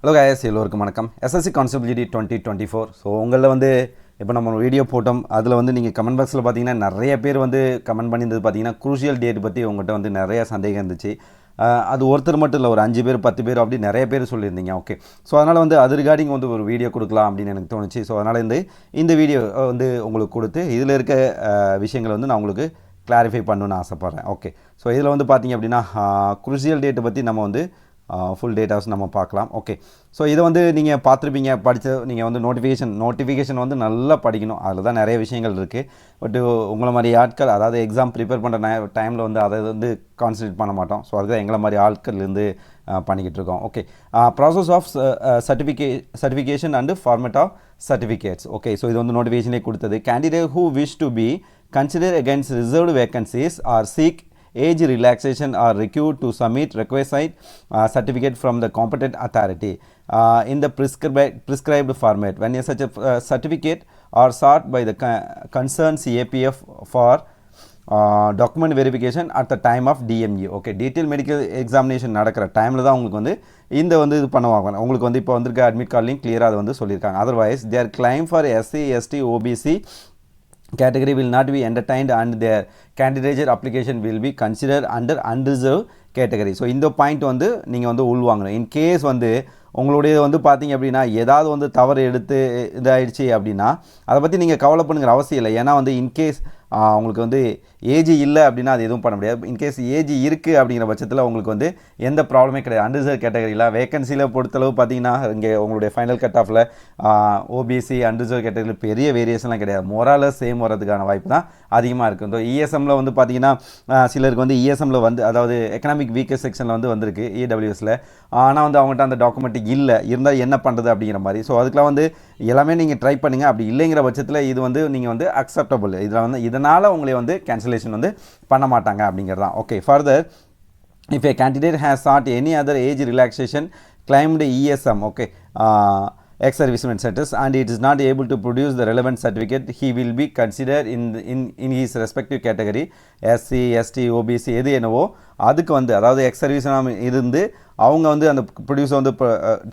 Hello guys, எல்லோருக்கும் வணக்கம். SSC Constability 2024. So உங்களில் வந்து இப்போ நம்ம வீடியோ போட்டோம். அதில் வந்து நீங்கள் கமெண்ட் பாக்ஸில் பார்த்தீங்கன்னா நிறைய பேர் வந்து கமெண்ட் பண்ணியிருந்தது பார்த்தீங்கன்னா குரூஷியல் டேட் பற்றி உங்கள்கிட்ட வந்து நிறைய சந்தேகம் இருந்துச்சு. அது ஒருத்தர் மட்டும் இல்லை, ஒரு 5 பேர் 10 பேர் அப்படி நிறைய பேர் சொல்லியிருந்தீங்க. ஓகே, ஸோ அதனால் வந்து அது ரிகார்டிங் வந்து ஒரு வீடியோ கொடுக்கலாம் அப்படின்னு எனக்கு தோணுச்சு. ஸோ அதனால் இந்த வீடியோ வந்து உங்களுக்கு கொடுத்து இதில் இருக்க விஷயங்களை வந்து நான் உங்களுக்கு கிளாரிஃபை பண்ணணுன்னு ஆசைப்பட்றேன். ஓகே, ஸோ இதில் வந்து பார்த்தீங்க அப்படின்னா குரூஷியல் டேட்டை பற்றி நம்ம வந்து ஃபுல் டேட்டாஸ் நம்ம பார்க்கலாம். ஓகே, ஸோ இதை வந்து நீங்கள் பார்த்துருப்பீங்க, நீங்கள் வந்து நோட்டிஃபிகேஷன் வந்து நல்லா படிக்கணும். அதில் தான் நிறைய விஷயங்கள் இருக்குது. பட்டு உங்களை மாதிரி ஆட்கள், அதாவது எக்ஸாம் ப்ரிப்பேர் பண்ணுற டைமில் வந்து அதை வந்து கான்சன்ட்ரேட் பண்ண மாட்டோம். ஸோ அதுதான் எங்களை மாதிரி ஆட்கள்லேருந்து பண்ணிக்கிட்டு இருக்கோம். Okay, process of certification and format of certificates. Okay, so இது வந்து நோட்டிஃபிகேஷனே கொடுத்தது. Candidate who wish to be consider against reserved vacancies or seek age relaxation are required to submit requisite certificate from the competent authority in the prescribed format. When such a certificate are sought by the concerned CAPF for document verification at the time of DME. Okay, detailed medical examination நடக்கிற டைமில் தான் உங்களுக்கு வந்து இந்த வந்து இது பண்ணுவாங்க. உங்களுக்கு வந்து இப்போ வந்திருக்க அட்மிட் கார்ட்லையும் கிளியராக அதை வந்து சொல்லியிருக்காங்க. Otherwise their claim for SC ST OBC category will not be entertained and their candidature application will be considered under unreserved category. So இந்த பாயிண்ட் வந்து நீங்கள் வந்து உள்வாங்கணும். இன்கேஸ் வந்து உங்களுடைய வந்து பார்த்தீங்க அப்படின்னா ஏதாவது வந்து தவறு எடுத்து இதாகிடுச்சு அப்படின்னா அதை பற்றி நீங்கள் கவலை பண்ணுங்கிற அவசியம் இல்லை. ஏன்னா வந்து இன்கேஸ் உங்களுக்கு வந்து ஏஜ் இல்லை அப்படின்னா அது எதுவும் பண்ண முடியாது. இன்கேஸ் ஏஜ் இருக்குது அப்படிங்கிற பட்சத்தில் உங்களுக்கு வந்து எந்த ப்ராப்ளமே கிடையாது. அன்ரிசர்வ் கேட்டகரியில் வேகன்சியில் பொறுத்தளவு பார்த்தீங்கன்னா இங்கே உங்களுடைய ஃபைனல் கட் ஆஃபில் ஓபிசி அன்ரிசர்வ் கேட்டகரியில் பெரிய வேரியேஷன்லாம் கிடையாது. மொராலஸ் சேம் வரதுக்கான வாய்ப்பு தான் அதிகமாக இருக்குது. இந்த இஎஸ்எம்மில் வந்து பார்த்தீங்கன்னா சிலருக்கு வந்து இஎஸ்எம்மில் வந்து அதாவது எக்கனாமிக் வீக்கர் செக்ஷனில் வந்து வந்திருக்கு இடபிள்யூஎஸில். ஆனால் வந்து அவங்கள்ட்ட அந்த டாக்குமெண்ட் இல்லை, இருந்தால் என்ன பண்ணுறது அப்படிங்கிற மாதிரி. ஸோ அதுக்கெலாம் வந்து எல்லாமே நீங்கள் ட்ரை பண்ணுங்கள். அப்படி இல்லைங்கிற பட்சத்தில் இது வந்து நீங்கள் வந்து அக்செப்டபுள், இதில் வந்து இதனால் உங்களை வந்து கேன்சலேஷன் வந்து பண்ண மாட்டாங்க அப்படிங்கிறது தான். Okay, further if a candidate has sought any other age relaxation claimed ESM, okay, ex-serviceman status and it is not able to produce the relevant certificate, he will be considered in his respective category SC ST OBC எது என்னவோ அதுக்கு வந்து அதாவது X-serviceman இருந்து அவங்க வந்து அந்த ப்ரொடியூஸை வந்து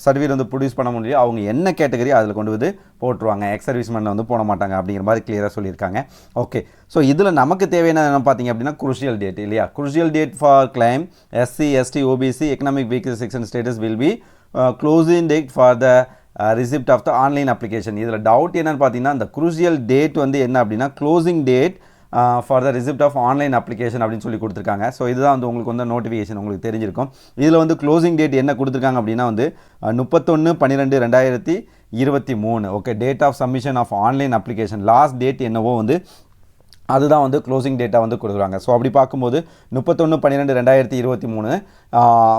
சர்டிஃபிகேட் வந்து ப்ரொடியூஸ் பண்ண முடியும். அவங்க என்ன கேட்டகரி அதில் கொண்டு வந்து போட்டுருவாங்க, எக்ஸ்-சர்வீஸ்மேனில் வந்து போட மாட்டாங்க அப்படிங்கிற மாதிரி கிளியராக சொல்லியிருக்காங்க. ஓகே, ஸோ இதில் நமக்கு தேவையான என்ன பார்த்தீங்க அப்படின்னா குரூஷியல் டேட் இல்லையா. Crucial date for claim SC ST OBC economic weaker section status will be closing date for the receipt of the online application. இதில் டவுட் என்னென்னு பார்த்தீங்கன்னா இந்த குரூஷியல் டேட் வந்து என்ன அப்படின்னா closing date for the receipt of online application அப்படின்னு சொல்லி கொடுத்துருக்காங்க. ஸோ இதுதான் வந்து உங்களுக்கு வந்து நோட்டிஃபிகேஷன் உங்களுக்கு தெரிஞ்சிருக்கும். இதில் வந்து க்ளோசிங் டேட் என்ன கொடுத்துருக்காங்க அப்படின்னா வந்து 31/12/2023. Okay, date of submission of online application last date என்னவோ வந்து அதுதான் வந்து க்ளோசிங் டேட்டா வந்து கொடுக்குறாங்க. ஸோ அப்படி பார்க்கும்போது 31/12/2023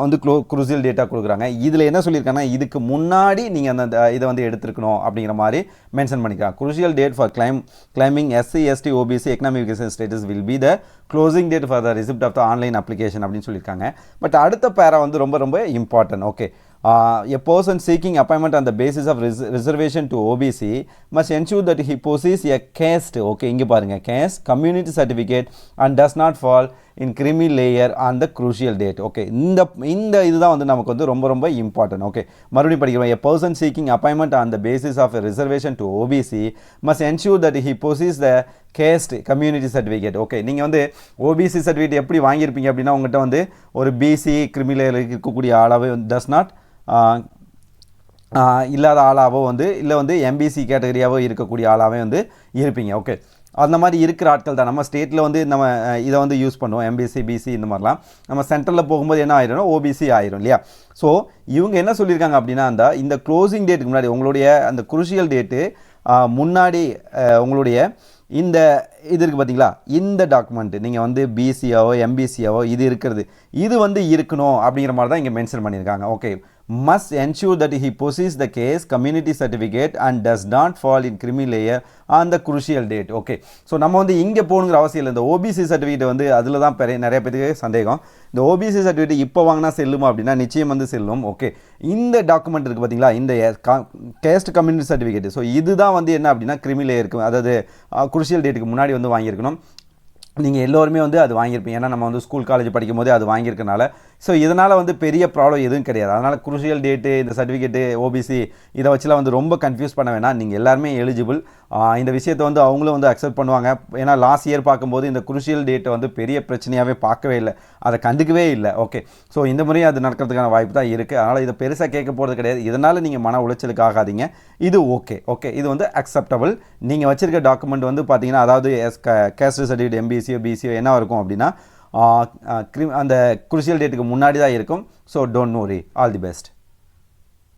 வந்து குரூஷியல் டேட்டா கொடுக்குறாங்க. இதில் என்ன சொல்லியிருக்காங்கன்னா இதுக்கு முன்னாடி நீங்கள் அந்த இதை வந்து எடுத்துருக்கணும் அப்படிங்கிற மாதிரி மென்ஷன் பண்ணிக்கிறாங்க. Crucial date for claiming SC ST OBC economic weaker status will be the closing date for the receipt of the online application அப்படின்னு சொல்லியிருக்காங்க. பட் அடுத்த பேரா வந்து ரொம்ப ரொம்ப important. Okay, a person seeking appointment on the basis of reservation to OBC must ensure that he possesses a caste, okay, இங்கே பாருங்க, caste community certificate and does not fall in creamy layer on the crucial date. Okay, இந்த இதுதான் வந்து நமக்கு வந்து ரொம்ப ரொம்ப important. Okay, மறுபடியும் படிக்கிறோம். a person seeking appointment on the basis of a reservation to OBC must ensure that he possesses the caste community certificate. Okay, நீங்கள் வந்து OBC சர்டிஃபிகேட் எப்படி வாங்கியிருப்பீங்க அப்படின்னா உங்கள்கிட்ட வந்து ஒரு BC creamy layer இருக்கக்கூடிய ஆளாவே does not இல்லாத ஆளாவோ வந்து இல்லை வந்து MBC கேட்டகரியாவோ இருக்கக்கூடிய ஆளாகவே வந்து இருப்பீங்க. ஓகே, அந்த மாதிரி இருக்கிற ஆட்கள் தான் நம்ம ஸ்டேட்டில் வந்து நம்ம இதை வந்து யூஸ் பண்ணுவோம். MBC BC இந்த மாதிரிலாம் நம்ம சென்ட்ரலில் போகும்போது என்ன ஆயிரும், OBC ஆயிரும் இல்லையா. ஸோ இவங்க என்ன சொல்லியிருக்காங்க அப்படின்னா இந்த க்ளோசிங் டேட்டுக்கு முன்னாடி உங்களுடைய அந்த குரூஷியல் டேட்டு முன்னாடி உங்களுடைய இந்த இது இருக்குது பார்த்தீங்களா, இந்த டாக்குமெண்ட் நீங்கள் வந்து BCயாவோ MBCயாவோ இது இருக்கிறது இது வந்து இருக்கணும் அப்படிங்கிற மாதிரி தான் இங்கே மென்ஷன் பண்ணியிருக்காங்க. Okay, must ensure that he possesses the case community certificate and does not fall in creamy layer on the crucial date. Okay, so நம்ம வந்து இங்கே போகணுங்கிற அவசியம் இல்லை. இந்த OBC சர்டிஃபிகேட் வந்து அதில் தான் நிறைய பேருக்கு சந்தேகம். இந்த OBC சர்டிஃபிகேட் இப்போ வாங்கினா செல்லுமா அப்படின்னா நிச்சயம் வந்து செல்லும். ஓகே, இந்த டாக்குமெண்ட் இருக்குது பார்த்தீங்களா, இந்த கேஸ்ட் கம்யூனிட்டி சர்டிஃபிகேட். ஸோ இதுதான் வந்து என்ன அப்படின்னா கிரிமி லேயருக்கு அதாவது குரூஷியல் டேட்டுக்கு முன்னாடி வந்து வாங்கியிருக்கணும். நீங்கள் எல்லோருமே வந்து அது வாங்கியிருப்பீங்க. ஏன்னா நம்ம வந்து ஸ்கூல் காலேஜ் படிக்கும் போதே அது வாங்கியிருக்கனால ஸோ இதனால் வந்து பெரிய ப்ராப்ளம் எதுவும் கிடையாது. அதனால் குரூஷியல் டேட்டு இந்த சர்டிஃபிகேட்டு ஓபிசி இதை வச்சுலாம் வந்து ரொம்ப கன்ஃபியூஸ் பண்ண வேணாம். நீங்கள் எல்லாருமே எலிஜிபிள். இந்த விஷயத்தை வந்து அவங்களும் வந்து அக்செப்ட் பண்ணுவாங்க. ஏன்னா லாஸ்ட் இயர் பார்க்கும்போது இந்த குரூஷியல் டேட்டை வந்து பெரிய பிரச்சனையாகவே பார்க்கவே இல்லை, அதை கண்டுக்கவே இல்லை. ஓகே, ஸோ இந்த முறையும் அது நடக்கிறதுக்கான வாய்ப்பு தான் இருக்குது. அதனால் இதை பெருசாக கேட்க போகிறது கிடையாது. இதனால் நீங்கள் மன உளைச்சலுக்கு ஆகாதீங்க. இது ஓகே, இது வந்து அக்செப்டபிள். நீங்கள் வச்சுருக்க டாக்குமெண்ட் வந்து பார்த்தீங்கன்னா, அதாவது கேஸ்ட் சர்டிஃபிகேட் எம்பிசியோ பிசியோ என்ன இருக்கும் அப்படின்னா அந்த குரூஷியல் டேட்டுக்கு முன்னாடி தான் இருக்கும். So don't worry. All the best.